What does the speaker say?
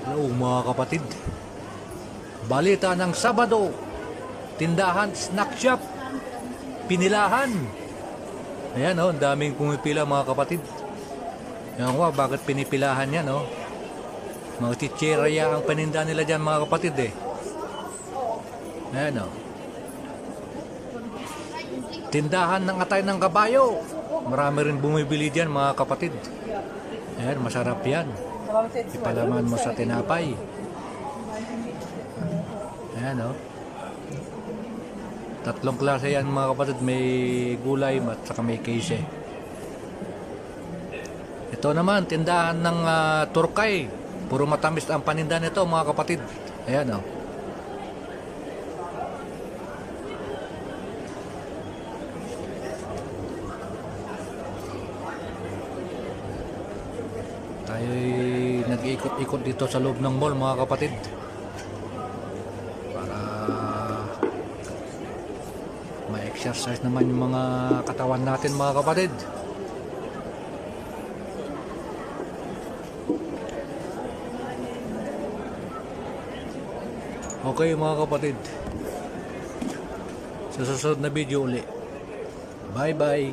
Hello mga kapatid. Balita ng Sabado. Tindahan, snack shop, pinilahan. Ayan oh, daming pumipila mga kapatid. Yan ko, bakit pinipilahan yan oh? Mga chichiraya ang paninda nila dyan mga kapatid eh. Ayan oh. Tindahan ng atay ng kabayo. Marami rin bumibili dyan mga kapatid. Ayan, masarap yan. Ipalaman mo sa tinapay. Ayan o. Tatlong klase yan mga kapatid. May gulay at saka may kese. Ito naman, tindahan ng turkay. Puro matamis ang paninda nito mga kapatid. Ayan o. Tayo'y nag-iikot-ikot dito sa loob ng mall mga kapatid para ma-exercise naman yung mga katawan natin mga kapatid. Okay mga kapatid, sa susunod na video uli. Bye bye.